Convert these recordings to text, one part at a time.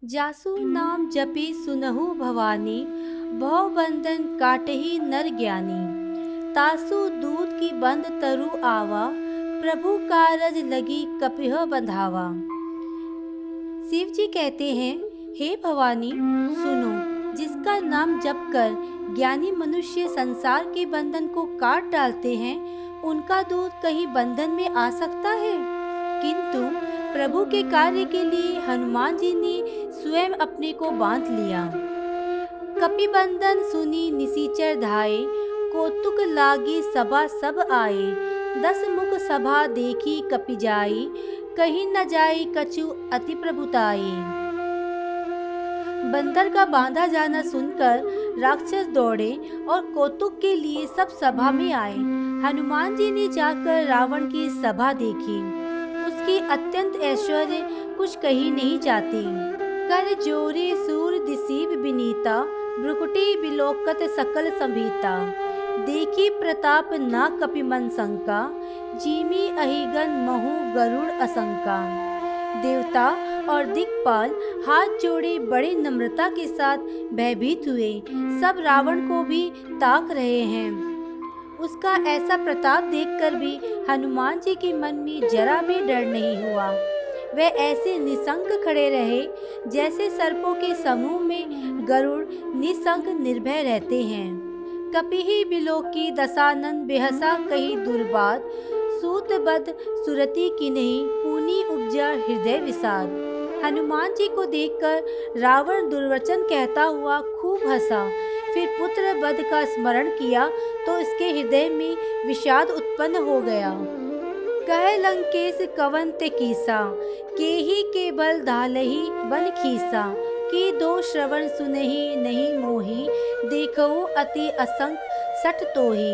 जासु नाम जपि सुनहु भवानी, भव बंधन काटहि नर ज्ञानी। तासु दूध की बंद तरु आवा, प्रभु कारज लगी कपिह बंधावा। शिव जी कहते हैं, हे भवानी सुनो, जिसका नाम जप कर ज्ञानी मनुष्य संसार के बंधन को काट डालते हैं, उनका दूध कहीं बंधन में आ सकता है। किंतु प्रभु के कार्य के लिए हनुमान जी ने स्वयं अपने को बांध लिया। कपि बंधन सुनी निसीचर धाये, कौतुक लागी सभा सब आए। 10 मुख सभा देखी कपि जाई, कहीं न जाई कछु अति प्रभुताई। बंदर का बांधा जाना सुनकर राक्षस दौड़े और कौतुक के लिए सब सभा में आए। हनुमान जी ने जाकर रावण की सभा देखी। उसकी अत्यंत ऐश्वर्य कुछ कही नहीं जाती। कर जोरे सूर दिसीब बिनीता, भ्रुकुटी बिलोकत सकल संभीता। देखी प्रताप ना कपि मन शंका, जीमी अहिगन महु गरुड़ असंका। देवता और दिक्पाल हाथ जोड़े बड़े नम्रता के साथ भयभीत हुए। सब रावण को भी ताक रहे हैं। उसका ऐसा प्रताप देखकर भी हनुमान जी के मन में जरा भी डर नहीं हुआ। वे ऐसे निशंक खड़े रहे जैसे सर्पों के समूह में गरुड़ निशंक निर्भय रहते हैं। कपिहि बिलोकी दशानन बेहसा कही दुर्बाद, सूत बद सुरति की नहीं पुनी उपजा हृदय विषाद। हनुमान जी को देखकर रावण दुर्वचन कहता हुआ खूब हंसा। फिर पुत्र वध का स्मरण किया तो इसके हृदय में विषाद उत्पन्न हो गया। कह लंकेश कवन ते कीसा, केही के बल धालही बन खीसा। की दो श्रवण सुनहि नहीं मोही, देखहु अति असंक सठ तोही।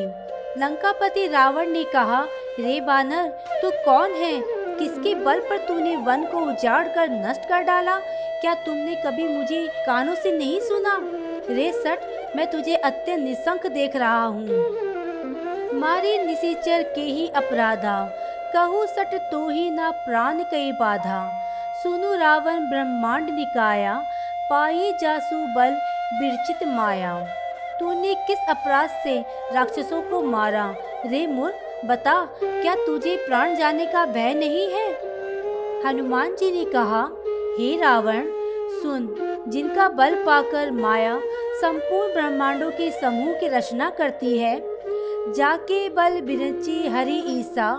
लंकापति रावण ने कहा, रे बानर, तू कौन है? किसके बल पर तूने वन को उजाड़ कर नष्ट कर डाला? क्या तुमने कभी मुझे कानों से नहीं सुना? रे सठ, मैं तुझे अत्यंत निशंक देख रहा हूँ। मारे निशिचर के ही अपराधा, कहू सठ तो ही ना प्राण कई बाधा। सुनु रावण ब्रह्मांड निकाया, पाई जासु बल बिरचित माया। तूने किस अपराध से राक्षसों को मारा? रे मूर्ख, बता, क्या तुझे प्राण जाने का भय नहीं है? हनुमान जी ने कहा, हे रावण सुन, जिनका बल पाकर माया संपूर्ण ब्रह्मांडों के समूह की रचना करती है, जाके बल बिरची हरि ईसा,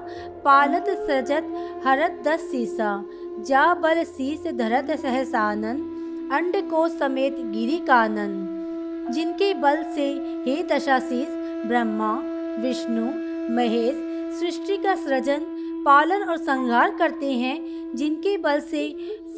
पालत सृजत हरत 10 सीसा। जा बल शीस धरत सहसानन, अंड को समेत गिरी कानन। जिनके बल से हे दशाशीष ब्रह्मा विष्णु महेश सृष्टि का सृजन पालन और संहार करते हैं, जिनके बल से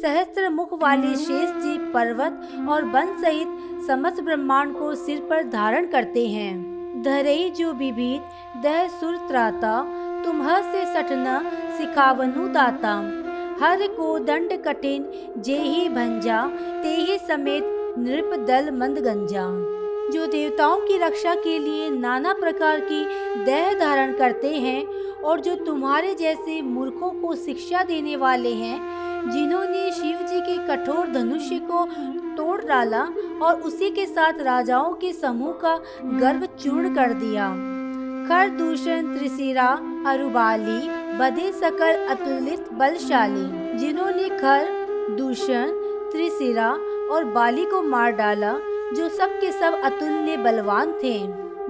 सहस्त्र मुख वाले शेष जी पर्वत और वन सहित समस्त ब्रह्मांड को सिर पर धारण करते हैं। धरई जो विभीत दह सुर त्राता, तुम्ह से सठना सिखावनु दाता। हर को दंड कठिन जेहि भंजा, तेहि समेत नृप दल मंद गंजा। जो देवताओं की रक्षा के लिए नाना प्रकार की देह धारण करते हैं और जो तुम्हारे जैसे मूर्खों को शिक्षा देने वाले हैं, जिन्होंने शिव जी के कठोर धनुष्य को तोड़ डाला और उसी के साथ राजाओं के समूह का गर्व चूर्ण कर दिया। खर दूषण त्रिशिरा अरुबाली, बधे सकल अतुलित बलशाली। जिन्होंने खर दूषण त्रिशिरा और बाली को मार डाला, जो सब के सब अतुल्य बलवान थे।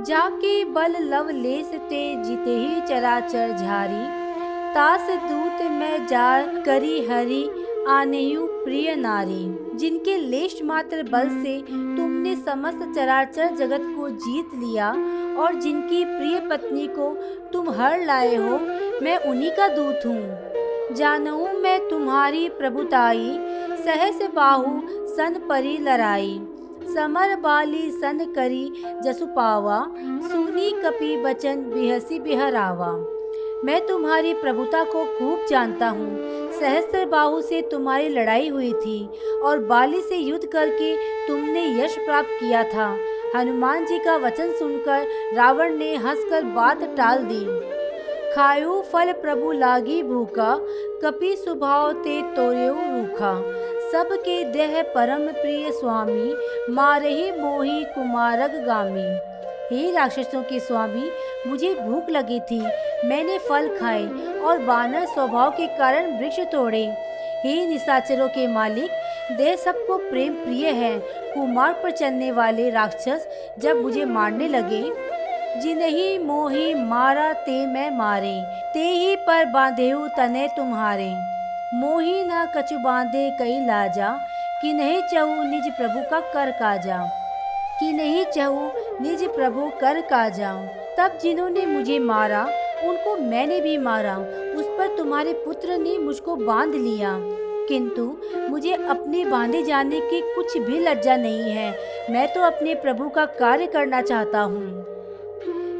जाके बल लवलेस ते जीते ही चराचर झारी, तास दूत में जार करी हरि आनेयु प्रिय नारी। जिनके लेश मात्र बल से तुमने समस्त चराचर जगत को जीत लिया और जिनकी प्रिय पत्नी को तुम हर लाए हो, मैं उन्हीं का दूत हूँ। जानूं मैं तुम्हारी प्रभुताई, सहस बाहु सन परी लड़ाई। समर बाली सन करी जसु पावा, सुनी कपि बचन बिहसी बिहरावा। मैं तुम्हारी प्रभुता को खूब जानता हूँ। सहस्त्र बाहु से तुम्हारी लड़ाई हुई थी और बाली से युद्ध करके तुमने यश प्राप्त किया था। हनुमान जी का वचन सुनकर रावण ने हंसकर बात टाल दी। खायो फल प्रभु लागी भूखा, कपि स्वभाव ते तोर्यो रूखा। सबके देह परम प्रिय स्वामी, मारहि मोहि कुमारग गामी। हे राक्षसों के स्वामी, मुझे भूख लगी थी, मैंने फल खाए और वानर स्वभाव के कारण वृक्ष तोड़े। हे निशाचरों के मालिक, देह सबको प्रेम प्रिय है। कुमार पर चलने वाले राक्षस जब मुझे मारने लगे, जिन्हीं मोहि मारा ते मैं मारे, ते ही पर बांधेहु तने तुम्हारे। मोहि न कछु बांधे कई लाजा, कि नहीं चहु निज प्रभु का कर काजा, कि नहीं चहु निज प्रभु कर काजा। तब जिन्होंने मुझे मारा उनको मैंने भी मारा, उस पर तुम्हारे पुत्र ने मुझको बांध लिया, किंतु मुझे अपने बांधे जाने की कुछ भी लज्जा नहीं है। मैं तो अपने प्रभु का कार्य करना चाहता हूँ।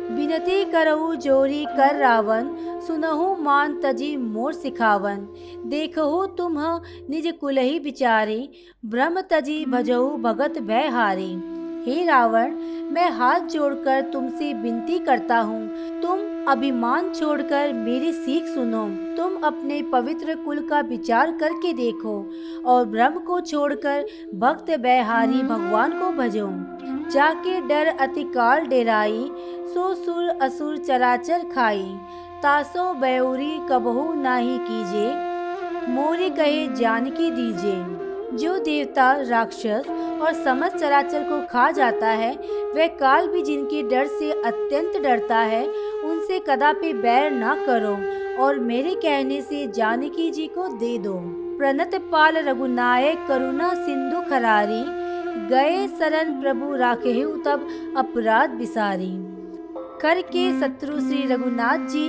बिनती करहु जोरी कर रावण, सुनहु मान तजी मोर सिखावन। देखहु तुम निज कुलहि विचारी, ब्रह्म तजी भजहु भगत भय हारी। हे रावण, मैं हाथ जोड़कर तुमसे विनती करता हूँ, तुम अभिमान छोड़कर मेरी सीख सुनो। तुम अपने पवित्र कुल का विचार करके देखो और ब्रह्म को छोड़कर भक्त भयहारी भगवान को भजो। जाके डर अतिकाल डेराई, सो सुर असुर चराचर खाई। तासो बयूरी कबहू नाही कीजे, मोरी कहे जानकी दीजे। जो देवता, राक्षस और समस्त चराचर को खा जाता है, वह काल भी जिनके डर से अत्यंत डरता है, उनसे कदापि बैर ना करो और मेरे कहने से जानकी जी को दे दो। प्रणत पाल रघुनायक करुणा सिंधु खरारी, गए शरण प्रभु राखेहु तब अपराध बिसारी। कर के शत्रु श्री रघुनाथ जी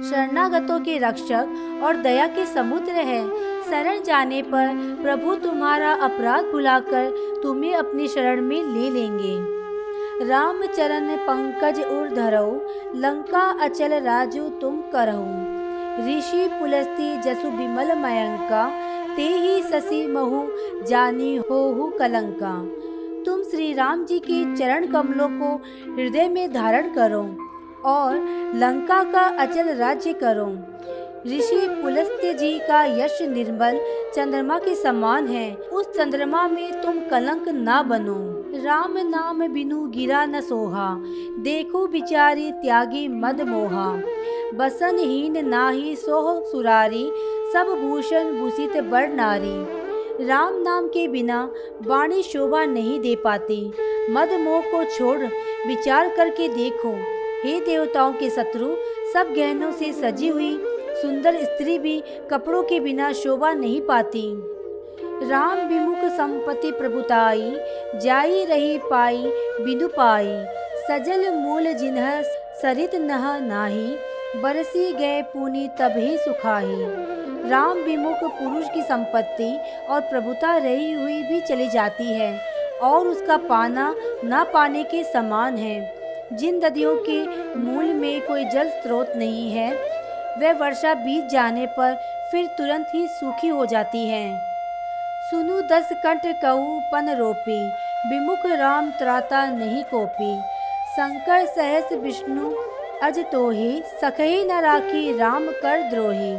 शरणागतों के रक्षक और दया के समुद्र है। शरण जाने पर प्रभु तुम्हारा अपराध भुलाकर तुम्हें अपनी शरण में ले लेंगे। राम चरण पंकज उर धरऊ, लंका अचल राजू तुम करहु। ऋषि पुलस्ती जसु विमल मयंका, ते ही शशि महु जानी होहु कलंका। तुम श्री राम जी के चरण कमलों को हृदय में धारण करो और लंका का अचल राज्य करो। ऋषि पुलस्त्य जी का यश निर्मल चंद्रमा के समान है, उस चंद्रमा में तुम कलंक ना बनो। राम नाम बिनु गिरा न सोहा, देखो बिचारी त्यागी मद मोहा। बसनहीन नाही सोह सुरारी, सब भूषण भूषित बर नारी। राम नाम के बिना वाणी शोभा नहीं दे पाती। मद मोह को छोड़ विचार करके देखो। हे देवताओं के शत्रु, सब गहनों से सजी हुई सुंदर स्त्री भी कपड़ों के बिना शोभा नहीं पाती। राम विमुख संपत्ति प्रभुताई, जाई रही पाई बिदु पाई। सजल मूल जिन्ह सरित नह नाही, बरसी गए पुनि तभी सुखाही। राम विमुख पुरुष की संपत्ति और प्रभुता रही हुई भी चली जाती है और उसका पाना ना पाने के समान है। जिन नदियों के मूल में कोई जल स्रोत नहीं है, वह वर्षा बीत जाने पर फिर तुरंत ही सूखी हो जाती है। सुनु 10 कंठ कहू पन रोपी, विमुख राम त्राता नहीं कोपी। शंकर सहस विष्णु अज तोहि, सखही न राखी राम कर द्रोही।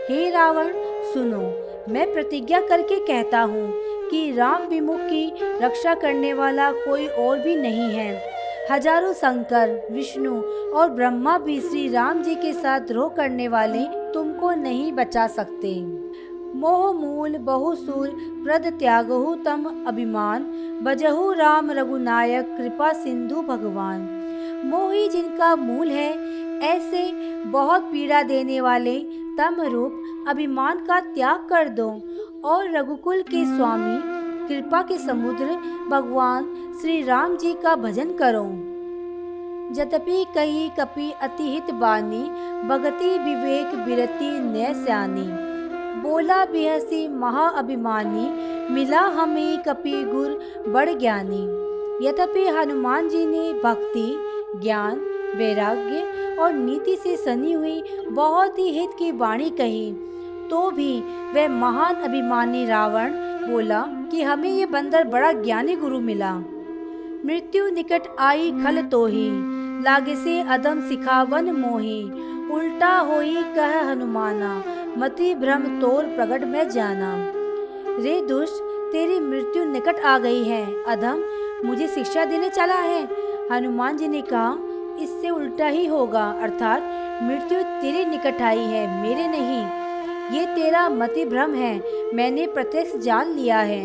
हे रावण सुनो, मैं प्रतिज्ञा करके कहता हूँ कि राम विमुख की रक्षा करने वाला कोई और भी नहीं है। हजारों शंकर, विष्णु और ब्रह्मा भी श्री राम जी के साथ द्रोह करने वाले तुमको नहीं बचा सकते। मोह मूल बहुसूर प्रद त्यागहु तम अभिमान, बजहु राम रघुनायक कृपा सिंधु भगवान। मोही जिनका मूल है, ऐसे बहुत पीड़ा देने वाले तम रूप अभिमान का त्याग कर दो और रघुकुल के स्वामी कृपा के समुद्र भगवान श्री राम जी का भजन करो। जतपि कही कपि अति हित बानी, भगति विवेक बिरति नय स्यानी। बोला बिहसी महा अभिमानी, मिला हमें कपि गुर बड़ ज्ञानी। यद्यपि हनुमान जी ने भक्ति, ज्ञान, वैराग्य और नीति से सनी हुई बहुत ही हित की वाणी कही, तो भी वह महान अभिमानी रावण बोला कि हमें ये बंदर बड़ा ज्ञानी गुरु मिला। मृत्यु निकट आई खल तोही, लागे से अदम सिखावन मोही। उल्टा होई कह हनुमाना, मति भ्रम तोर प्रगट में जाना। रे दुष्ट, तेरी मृत्यु निकट आ गई है। अधम, मुझे शिक्षा देने चला है। हनुमान जी ने कहा, इससे उल्टा ही होगा, अर्थात मृत्यु तेरे निकट आई है, मेरे नहीं। ये तेरा मति भ्रम है, मैंने प्रत्यक्ष जान लिया है।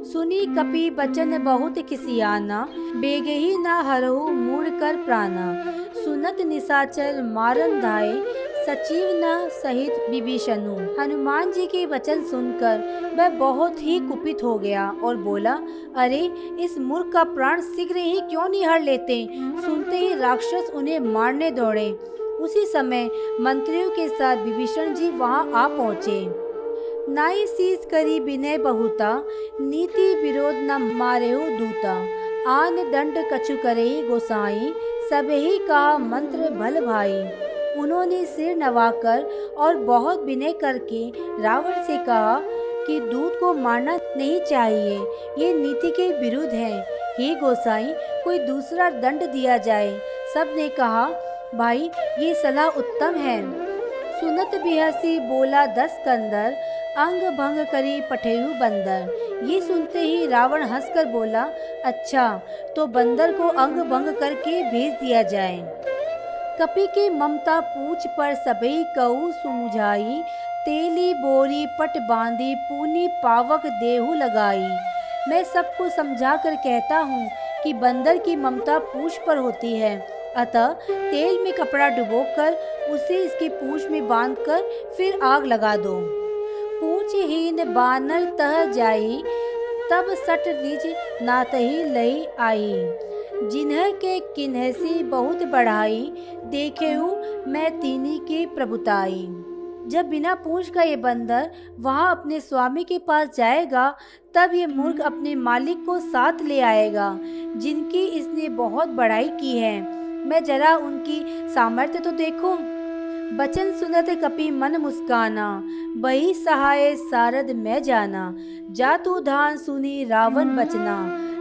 सुनी कपि बचन बहुत किसियाना, बेगहि न हरहु मूढ़ कर प्राणा। सुनत निशाचर मारन धाये, सचिव न सहित विभीषणु। हनुमान जी के वचन सुनकर वह बहुत ही कुपित हो गया और बोला, अरे इस मूर्ख का प्राण शीघ्र ही क्यों नहीं हर लेते। सुनते ही राक्षस उन्हें मारने दौड़े। उसी समय मंत्रियों के साथ विभीषण जी वहां आ पहुँचे। नाई शीस करी विनय बहुता, नीति विरोध न मारेहु दूता। आन दंड कछु करे गोसाई, सबहि कहा मंत्र भल भाई। उन्होंने सिर नवाकर और बहुत विनय करके रावण से कहा कि दूत को मारना नहीं चाहिए, ये नीति के विरुद्ध है। हे गोसाई, कोई दूसरा दंड दिया जाए। सब ने कहा, भाई ये सलाह उत्तम है। सुनत बिहसी बोला 10 कंदर, अंग भंग करी पठेहु बंदर। ये सुनते ही रावण हंसकर बोला, अच्छा तो बंदर को अंग भंग करके भेज दिया जाए। कपि के ममता पूछ पर सबई कहू सुमुझाई, तेली बोरी पट बांधी पूनी पावक देहु लगाई। मैं सबको समझा कर कहता हूँ कि बंदर की ममता पूछ पर होती है, अतः तेल में कपड़ा डुबोकर उसे इसकी पूंछ में बांधकर फिर आग लगा दो। पूंछहीन बानर तह जाई, तब सट निज नातही लई आई। जिन्ह के किन्हसी बहुत बढ़ाई, देखेहु मैं तीनी के प्रभुताई। जब बिना पूंछ का ये बंदर वहाँ अपने स्वामी के पास जाएगा, तब ये मूर्ख अपने मालिक को साथ ले आएगा, जिनकी इसने बहुत बड़ाई की है। मैं जरा उनकी सामर्थ्य तो देखूं। बचन सुनत कपि मन मुस्काना, बही सहाय सारद मैं जाना। जातु धान सुनी रावण बचना,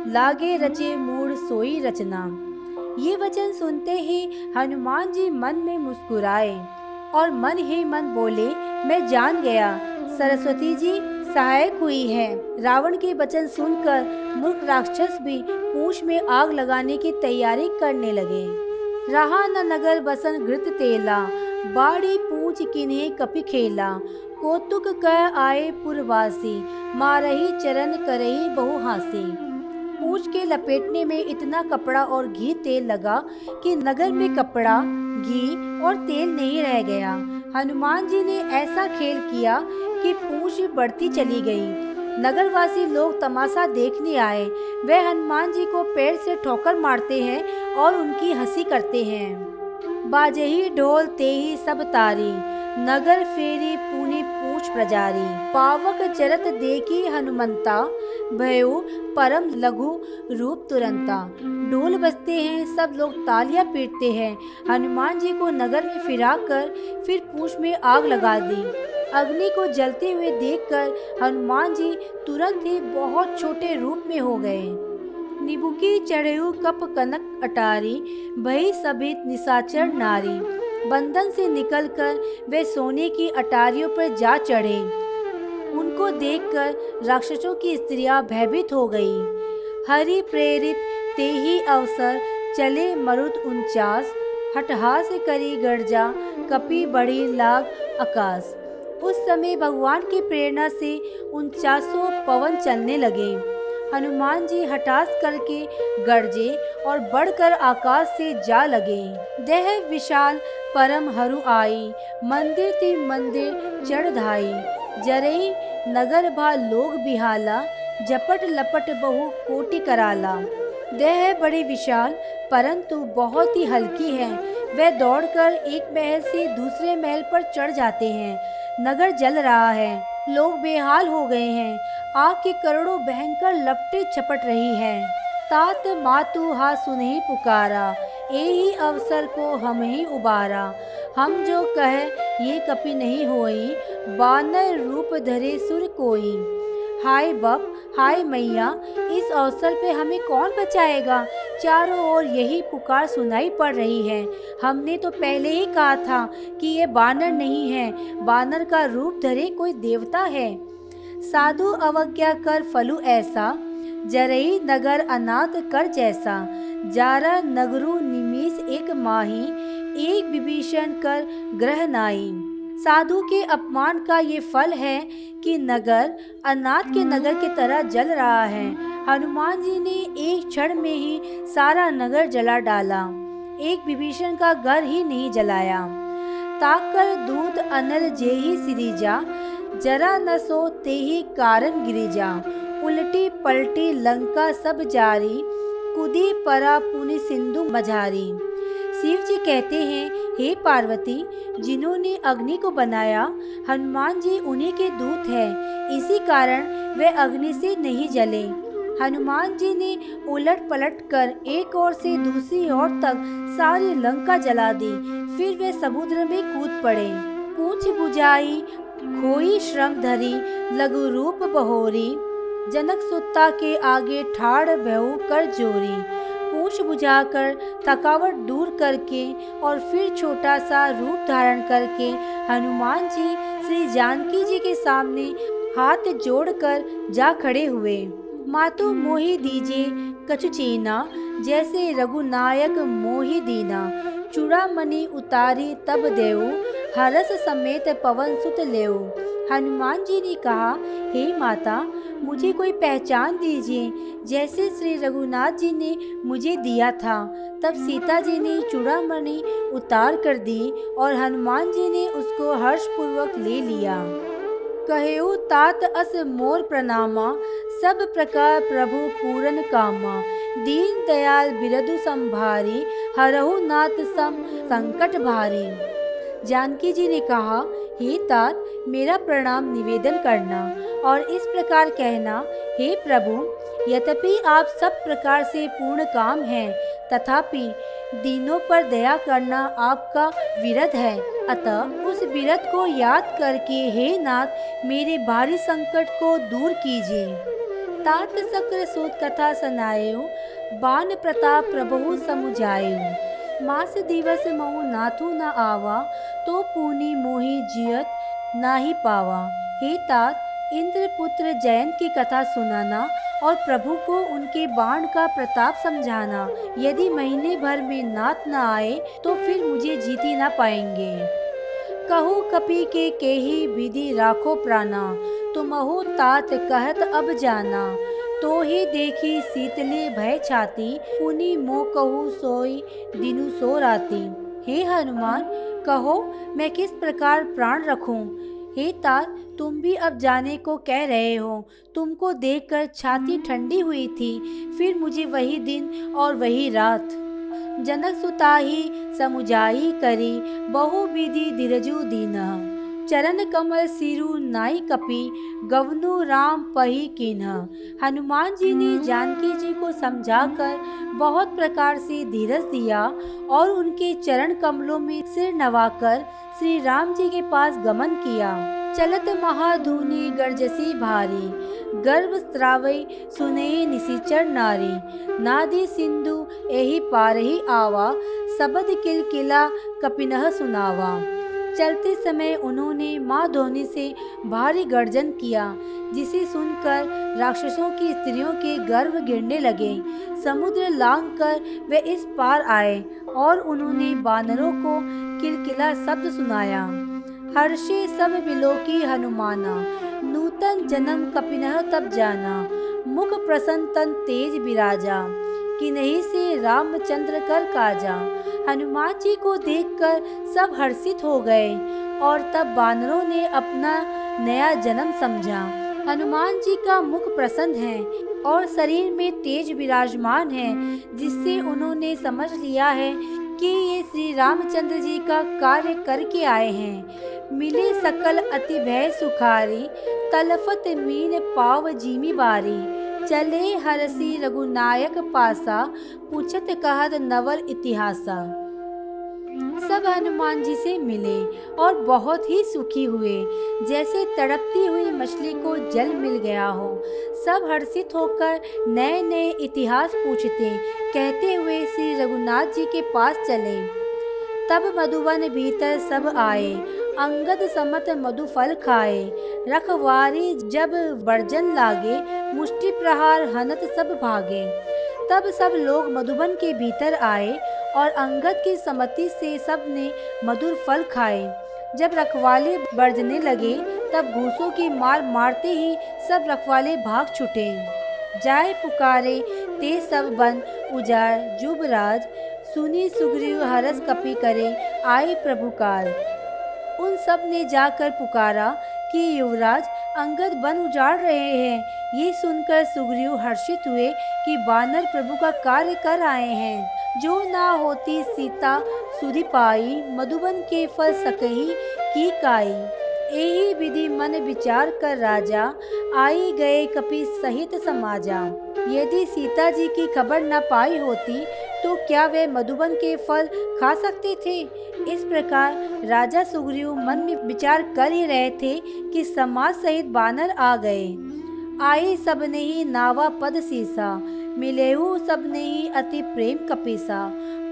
लागे रचे मूढ़ सोई रचना। ये वचन सुनते ही हनुमान जी मन में मुस्कुराए और मन ही मन बोले, मैं जान गया, सरस्वती जी सहायक हुई है। रावण के वचन सुनकर मूर्ख राक्षस भी पूंछ में आग लगाने की तैयारी करने लगे। रहा न नगर बसन घृत तेला, बाड़ी पूंछ किन्हें कपि खेला। कौतुक कह आए पुरवासी, मारही चरण करही बहु हासी। पूंछ के लपेटने में इतना कपड़ा और घी तेल लगा कि नगर में कपड़ा, घी और तेल नहीं रह गया। हनुमान जी ने ऐसा खेल किया कि पूंछ बढ़ती चली गई। नगरवासी लोग तमाशा देखने आए। वे हनुमान जी को पैर से ठोकर मारते हैं और उनकी हंसी करते हैं। बाजही ढोल तेही सब तारी, नगर फेरी पूनी पूछ प्रजारी। पावक चरत देखी हनुमंता, भयो परम लघु रूप तुरंता। ढोल बजते हैं, सब लोग तालियां पीटते हैं। हनुमान जी को नगर में फिराकर फिर पूंछ में आग लगा दी। अग्नि को जलते हुए देखकर हनुमान जी तुरंत ही बहुत छोटे रूप में हो गए। निबुकी चढ़ेहु कप कनक अटारी, भई सभित निशाचर नारी। बंधन से निकलकर वे सोने की अटारियों पर जा चढ़े। उनको देखकर राक्षसों की स्त्रियां भयभीत हो गई। हरि प्रेरित तेहि अवसर, चले मरुत 49। हठहास करी गर्जा, कपि बढ़ी लाग आकाश। उस समय भगवान की प्रेरणा से 49 पवन चलने लगे। हनुमान जी हठास करके गरजे और बढ़कर आकाश से जा लगे। देह विशाल परम हरु आई, मंदिर ति मंदिर चढ़ धाई। जरई नगर भा लोग बिहाला, झपट लपट बहु कोटि कराला। देह बड़ी विशाल परंतु बहुत ही हल्की है। वे दौड़कर एक महल से दूसरे महल पर चढ़ जाते हैं। नगर जल रहा है, लोग बेहाल हो गए हैं। आग की करोड़ों भयंकर लपटें छपट रही हैं। तात मातु हा सुनहि पुकारा, एही अवसर को हम ही उबारा। हम जो कहे ये कपि नहीं होई, बानर रूप धरे सुर कोई। हाय बप, हाय मैया, इस अवसर पे हमें कौन बचाएगा। चारों ओर यही पुकार सुनाई पड़ रही है। हमने तो पहले ही कहा था कि ये बानर नहीं है, बानर का रूप धरे कोई देवता है। साधु अवज्ञा कर फलु ऐसा, जरई नगर अनाथ कर जैसा। जारा नगरु निमीस एक माही, एक विभीषण कर ग्रह नाई। साधु के अपमान का ये फल है कि नगर अनाथ के नगर की तरह जल रहा है। हनुमान जी ने एक क्षण में ही सारा नगर जला डाला, एक विभीषण का घर ही नहीं जलाया। ताक कर दूत अनल जेहि सिरिजा, जरा न सो तेहि कारण गिरिजा। उलटी पलटी लंका सब जारी, कुदी परा पुनि सिंधु मझारी। शिव जी कहते हैं, हे पार्वती, जिन्होंने अग्नि को बनाया, हनुमान जी उन्हीं के दूत हैं, इसी कारण वे अग्नि से नहीं जले। हनुमान जी ने उलट पलट कर एक ओर से दूसरी ओर तक सारी लंका जला दी। फिर वे समुद्र में कूद पड़े। पूंछ बुझाई खोई श्रम धरी, लघु रूप बहोरी। जनक सुत्ता के आगे ठाड़ भयउ कर जोरी। पूंछ बुझाकर थकावट दूर करके और फिर छोटा सा रूप धारण करके हनुमान जी श्री जानकी जी के सामने हाथ जोड़कर जा खड़े हुए। मातु मोहि दीजिए कछु चीना, जैसे रघुनायक मोहि दीना। चूड़ामणि उतारी तब देऊ, हरस समेत पवन सुत लेऊ। हनुमान जी ने कहा, हे माता, मुझे कोई पहचान दीजिए, जैसे श्री रघुनाथ जी ने मुझे दिया था। तब सीता जी ने चूड़ामणि उतार कर दी और हनुमान जी ने उसको हर्षपूर्वक ले लिया। कहेऊ तात अस मोर प्रणामा, सब प्रकार प्रभु पूरन कामा। दीन दयाल बिरधु संभारी, हरहु नाथ सम संकट भारी। जानकी जी ने कहा, हे तात, मेरा प्रणाम निवेदन करना और इस प्रकार कहना, हे प्रभु, यद्यपि आप सब प्रकार से पूर्ण काम हैं, तथापि दीनों पर दया करना आपका विरध है। अतः उस विरध को याद करके हे नाथ, मेरे भारी संकट को दूर कीजिए। तात सक्र सूत कथा सनाएऊ, बान प्रताप प्रभु समुझाएऊ। मास दिवस महु नाथु न आवा, तो पुनि मोहि जियत नाही पावा। हे तात, इंद्रपुत्र जयंत की कथा सुनाना और प्रभु को उनके बाण का प्रताप समझाना। यदि महीने भर में नाथ न आए तो फिर मुझे जीत ही न पाएंगे। कहु कपि के केहि विधि राखो प्राणा, तुमहु तात कहत अब जाना। तो ही देखी शीतले भय छाती, पुनि मोह कहु सोई दिनु सो राती। हे हनुमान, कहो मैं किस प्रकार प्राण रखूं। हे तात, तुम भी अब जाने को कह रहे हो। तुमको देखकर छाती ठंडी हुई थी, फिर मुझे वही दिन और वही रात। जनक सुताही समुझाई करी, बहु विधि धीरजु दीनह। चरण कमल सिरु नाई कपि, गवनु राम पही कीन्ह। हनुमान जी ने जानकी जी को समझाकर बहुत प्रकार से धीरज दिया और उनके चरण कमलों में सिर नवाकर श्री राम जी के पास गमन किया। चलत महाधुनि गर्जसी भारी, गर्भ स्त्रावई सुने निशिचर नारी। नादी सिंधु एहि पारहि आवा, सबद किलकिला कपिनह सुनावा। चलते समय उन्होंने माँ धोनी से भारी गर्जन किया, जिसे सुनकर राक्षसों की स्त्रियों के गर्भ गिरने लगे। समुद्र लांघकर वे इस पार आए और उन्होंने बानरों को किलकिला शब्द सुनाया। हर्षे सब बिलोकी हनुमाना, नूतन जन्म कपिनह तब जाना। मुख प्रसन्न तन तेज बिराजा, किन्हीं से रामचंद्र कर काजा। हनुमान जी को देखकर सब हर्षित हो गए और तब बानरों ने अपना नया जन्म समझा। हनुमान जी का मुख प्रसन्न है और शरीर में तेज विराजमान है, जिससे उन्होंने समझ लिया है कि ये श्री रामचंद्र जी का कार्य करके आए हैं। मिले सकल अति भय सुखारी, तलफत मीन पाव जीमी बारी। चले हरसी रघुनायक पासा, पूछत कहत नवल इतिहासा। सब हनुमान जी से मिले और बहुत ही सुखी हुए, जैसे तड़पती हुई मछली को जल मिल गया हो। सब हर्षित होकर नए नए इतिहास पूछते कहते हुए श्री रघुनाथ जी के पास चले। तब मधुवन भीतर सब आए, अंगद समत मधु फल खाए, रखवारी जब वर्जन लागे, मुष्टि प्रहार हनत सब भागे। तब सब लोग मधुबन के भीतर आए और अंगद की सम्मति से सब ने मधुर फल खाए। जब रखवाले बरजने लगे तब घूसों की मार मारते ही सब रखवाले भाग छुटे। जाय पुकारे ते सब बन उजाड़ जुबराज, सुनी सुग्रीव हरस कपि करे आए प्रभु काल। उन सब ने जाकर पुकारा कि युवराज अंगद वन उजाड़ रहे हैं। ये सुनकर सुग्रीव हर्षित हुए कि वानर प्रभु का कार्य कर आए हैं। जो ना होती सीता सुधि पाई, मधुबन के फल सकही की काई। यही विधि मन विचार कर राजा, आई गए कपि सहित समाजा। यदि सीता जी की खबर न पाई होती तो क्या वे मधुबन के फल खा सकते थे। इस प्रकार राजा सुग्रीव मन में विचार कर ही रहे थे कि समाज सहित बानर आ गए। आए सबने ही नावा पद सीसा, मिलेहु सबने ही अति प्रेम कपीसा।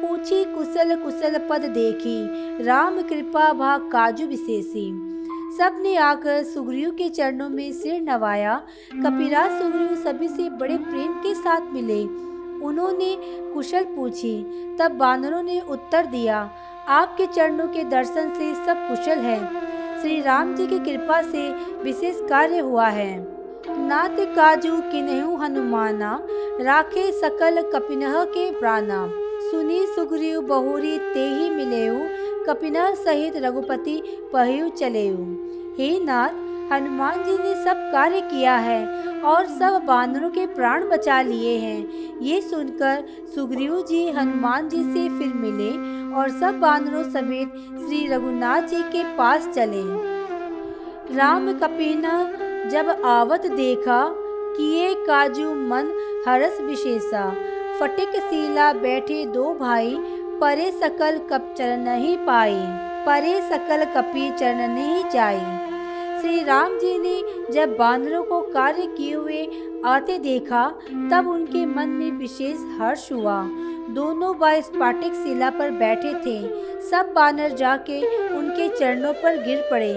पूछी कुशल कुशल पद देखी, राम कृपा भाग काजु विशेषी। सब ने आकर सुग्रीव के चरणों में सिर नवाया। कपिराज सुग्रीव सभी से बड़े प्रेम के साथ मिले। उन्होंने कुशल पूछी। तब बानरों ने उत्तर दिया, आपके चरणों के दर्शन से सब कुशल है। श्री राम जी की कृपा से विशेष कार्य हुआ है। नाथ काजू किन्हु हनुमाना, राखे सकल कपिनह के प्राणा। सुनी सुग्रीव बहुरी तेहि मिलेऊ, कपिनह सहित रघुपति पहिउ चलेऊ। हे नाथ, हनुमान जी ने सब कार्य किया है और सब बानरों के प्राण बचा लिए हैं। ये सुनकर सुग्रीव जी हनुमान जी से फिर मिले और सब बानरों समेत श्री रघुनाथ जी के पास चले। राम कपिनह जब आवत देखा, किए काजू मन हरस विशेषा। फटिक सीला बैठे दो भाई, परे सकल कप चरण ही पाई। परे सकल कपि चरण नहीं जाई। श्री राम जी ने जब बानरों को कार्य किए हुए आते देखा तब उनके मन में विशेष हर्ष हुआ। दोनों भाई स्फटिक शिला पर बैठे थे। सब बानर जाके उनके चरणों पर गिर पड़े।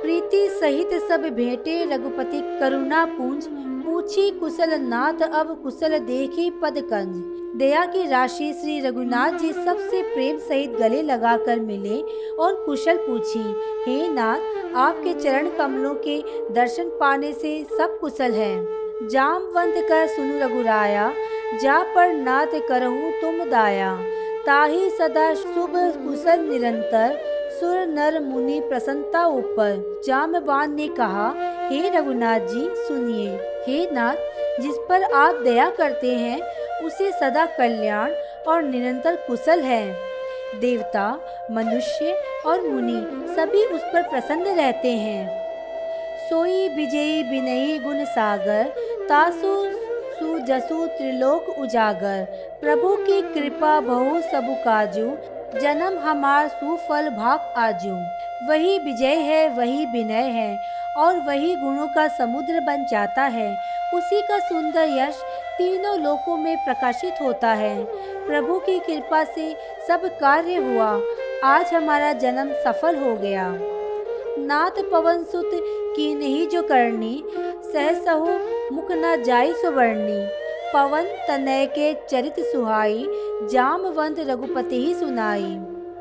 प्रीति सहित सब भेंटे रघुपति करुणा पूंज, पूछी कुशल नाथ अब कुशल देखी पद कंज। दया की राशि श्री रघुनाथ जी सबसे प्रेम सहित गले लगाकर मिले और कुशल पूछी। हे नाथ, आपके चरण कमलों के दर्शन पाने से सब कुशल है। जामवंत कर सुनु रघुराया, जा पर नाथ करहु तुम दाया। ताहि सदा शुभ कुशल निरंतर, सुर नर मुनि प्रसन्नता ऊपर। जामवान ने कहा, हे रघुनाथ जी सुनिए। हे नाथ, जिस पर आप दया करते हैं उसे सदा कल्याण और निरंतर कुशल है। देवता, मनुष्य और मुनि सभी उस पर प्रसन्न रहते हैं। सोई विजयी विनयी गुण सागर, तासु सुजसु त्रिलोक उजागर। प्रभु की कृपा बहु सबु काजू, जन्म हमार सुफल भाग आजू। वही विजय है, वही विनय है और वही गुणों का समुद्र बन जाता है। उसी का सुंदर यश तीनों लोकों में प्रकाशित होता है। प्रभु की कृपा से सब कार्य हुआ। आज हमारा जन्म सफल हो गया। नाथ पवन सुत की नहीं जो करनी, सहसहु मुख न जाई सुवर्णी। पवन तनय के चरित सुहाई, जामवंत रघुपति ही सुनाई।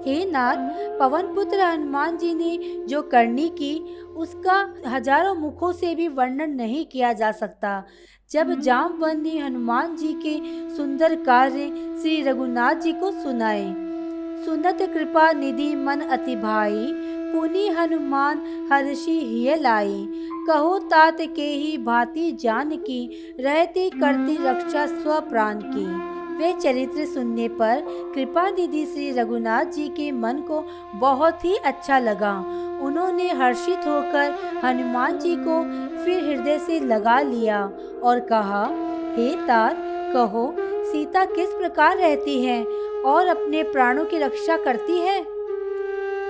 हे नाथ, पवन पुत्र हनुमान जी ने जो करनी की उसका हजारों मुखों से भी वर्णन नहीं किया जा सकता। जब जामवंत ने हनुमान जी के सुंदर कार्य श्री रघुनाथ जी को सुनाए। सुनत कृपा निधि मन अति भाई, पुनि हनुमान हर्षि हिय लाई। कहो तात के ही भांति जान की, रहती करती रक्षा स्व प्राण की। वे चरित्र सुनने पर कृपा निधि श्री रघुनाथ जी के मन को बहुत ही अच्छा लगा। उन्होंने हर्षित होकर हनुमान जी को फिर हृदय से लगा लिया और कहा, हे तात, कहो सीता किस प्रकार रहती है और अपने प्राणों की रक्षा करती है।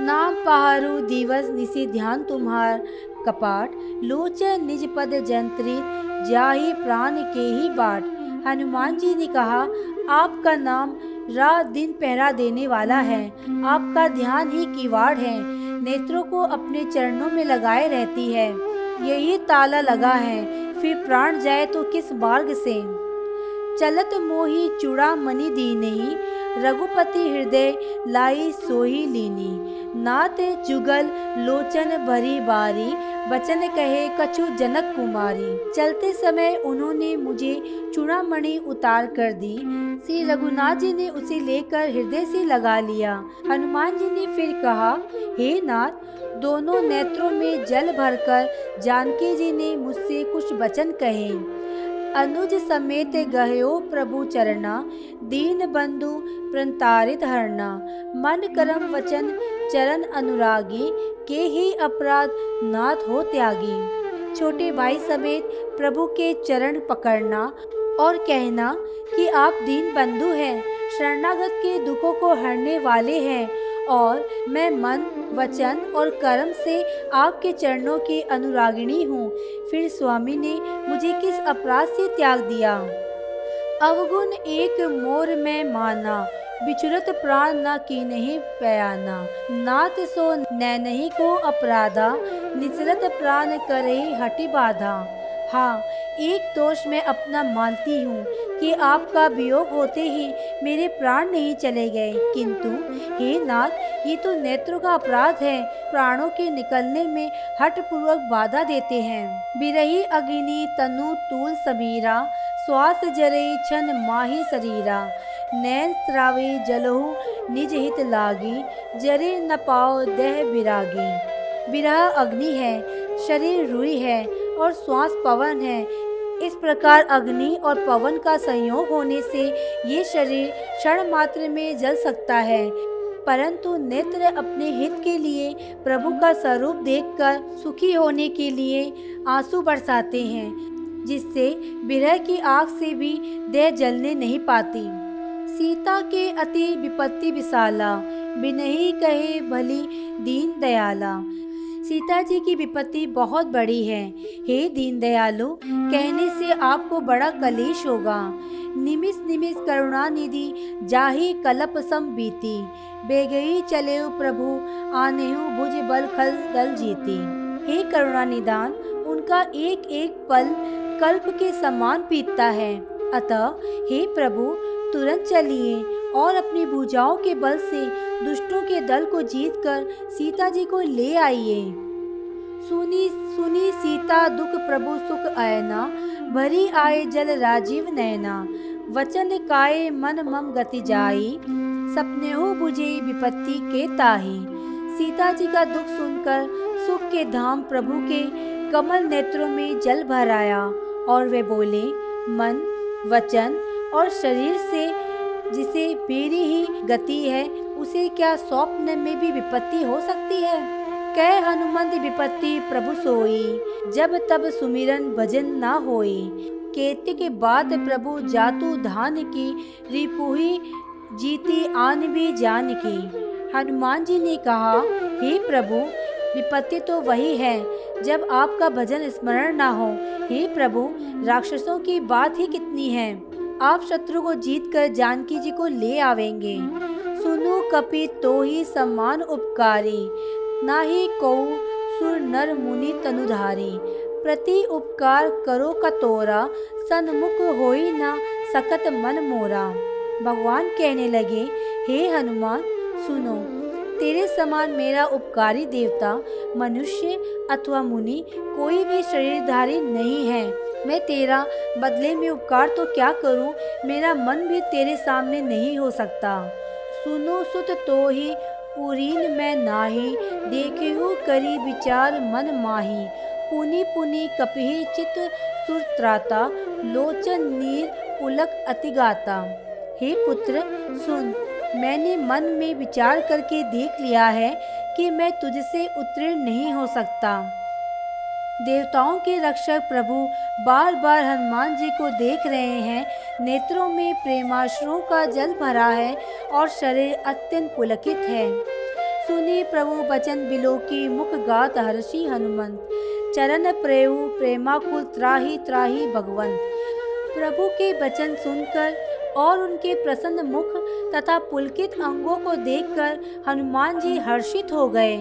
नाम पहारु दिवस निशि ध्यान तुम्हार, कपाट लोचन निज पद जंत्रित, जाहि प्राण के ही बाट। हनुमान जी ने कहा, आपका नाम रात दिन पहरा देने वाला है। आपका ध्यान ही किवाड़ है। नेत्रों को अपने चरणों में लगाए रहती है। यही ताला लगा है, फिर प्राण जाए तो किस मार्ग से। चलत मोही चूड़ामणि दीनहि, रघुपति हृदय लाई सोही लीनी। नाथ जुगल लोचन भरी बारी, बचन कहे कछु जनक कुमारी। चलते समय उन्होंने मुझे चूड़ामणि उतार कर दी। श्री रघुनाथ जी ने उसे लेकर हृदय से लगा लिया। हनुमान जी ने फिर कहा, हे नाथ, दोनों नेत्रों में जल भरकर जानकी जी ने मुझसे कुछ वचन कहे। अनुज समेत गयो प्रभु चरना, दीन बंधु प्रतारित हरना। मन करम वचन चरण अनुरागी, के ही अपराध नाथ हो त्यागी। छोटे भाई समेत प्रभु के चरण पकड़ना और कहना कि आप दीन बंधु हैं, शरणागत के दुखों को हरने वाले हैं और मैं मन, वचन और कर्म से आपके चरणों की अनुरागिणी हूँ। फिर स्वामी ने मुझे किस अपराध से त्याग दिया। अवगुण एक मोर में माना, बिचुरत प्राण न कीन्हि बयाना। नाथ सो नैनहि को अपराधा, निचरत प्राण करहि हटि बाधा। हाँ, एक दोष मैं अपना मानती हूँ कि आपका वियोग होते ही मेरे प्राण नहीं चले गए, किंतु हे नाथ, ये तो नेत्रों का अपराध है, प्राणों के निकलने में हठ पूर्वक बाधा देते हैं। बिरही अग्नि तनु तूल समीरा, श्वास जरे छन माही शरीरा। नैन स्रावे जलहु निज हित लागी, जरे न पाओ देह विरागी। बिरह अग्नि है, शरीर रुई है और श्वास पवन है। इस प्रकार अग्नि और पवन का संयोग होने से ये शरीर क्षण मात्र में जल सकता है, परंतु नेत्र अपने हित के लिए प्रभु का स्वरूप देखकर सुखी होने के लिए आंसू बरसाते हैं, जिससे विरह की आग से भी देह जलने नहीं पाती। सीता के अति विपत्ति विशाला, बिनहि कहे भली दीन दयाला। सीता जी की विपत्ति बहुत बड़ी है, हे दीन दयालु, कहने से आपको बड़ा कलेश होगा। निमिष निमिष करुणा निधि जाहि कलप सम बीती, बेगई चले प्रभु आनेहु भुज बल खल दल जीती। हे करुणा निदान, उनका एक एक पल कल्प के समान बीतता है, अतः हे प्रभु तुरंत चलिए और अपनी भुजाओं के बल से दुष्टों के दल को जीतकर सीता जी को ले आइए। सुनी सुनी सीता दुख प्रभु सुख आयना, भरी आए जल राजीव नैना। वचन काये मन मम गति जाई, सपने हो बुझे विपत्ति के ताही। सीता जी का दुख सुनकर सुख के धाम प्रभु के कमल नेत्रों में जल भर आया और वे बोले, मन, वचन और शरीर से जिसे मेरी ही गति है, उसे क्या स्वप्न में भी विपत्ति हो सकती है। कह हनुमंत विपत्ति प्रभु सोई, जब तब सुमिरन भजन ना होई। केते के बाद प्रभु जातु धान की, रिपुही जीती आन भी जान की। हनुमान जी ने कहा, हे प्रभु, विपत्ति तो वही है जब आपका भजन स्मरण ना हो। हे प्रभु, राक्षसों की बात ही कितनी है, आप शत्रु को जीतकर जानकी जी को ले आवेंगे। सुनो कपि तो ही समान उपकारी, नाही को सुर नर मुनि तनुधारी। प्रति उपकार करो कतोरा, सन्मुख होई ना सकत मन मोरा। भगवान कहने लगे, हे हनुमान, सुनो, तेरे समान मेरा उपकारी देवता, मनुष्य अथवा मुनि कोई भी शरीरधारी नहीं है। मैं तेरा बदले में उपकार तो क्या करूं, मेरा मन भी तेरे सामने नहीं हो सकता। सुनो सुत तो ही पुरीन मैं नाही, देखेहु करी विचार मन माही। पुनि पुनि कपिहि चित सुरत्राता, लोचन नीर पुलक अतिगाता। हे पुत्र, सुन, मैंने मन में विचार करके देख लिया है कि मैं तुझसे उत्तीर्ण नहीं हो सकता। देवताओं के रक्षक प्रभु बार बार हनुमान जी को देख रहे हैं। नेत्रों में प्रेमाश्रुओं का जल भरा है और शरीर अत्यंत पुलकित है। सुनी प्रभु बचन बिलोकी, मुख गात हर्षि हनुमंत। चरण प्रेऊ प्रेमाकुल त्राही त्राही भगवंत। प्रभु के वचन सुनकर और उनके प्रसन्न मुख तथा पुलकित अंगों को देखकर हनुमान जी हर्षित हो गए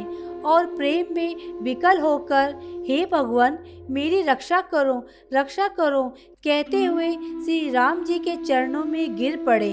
और प्रेम में विकल होकर हे भगवान मेरी रक्षा करो कहते हुए श्री राम जी के चरणों में गिर पड़े।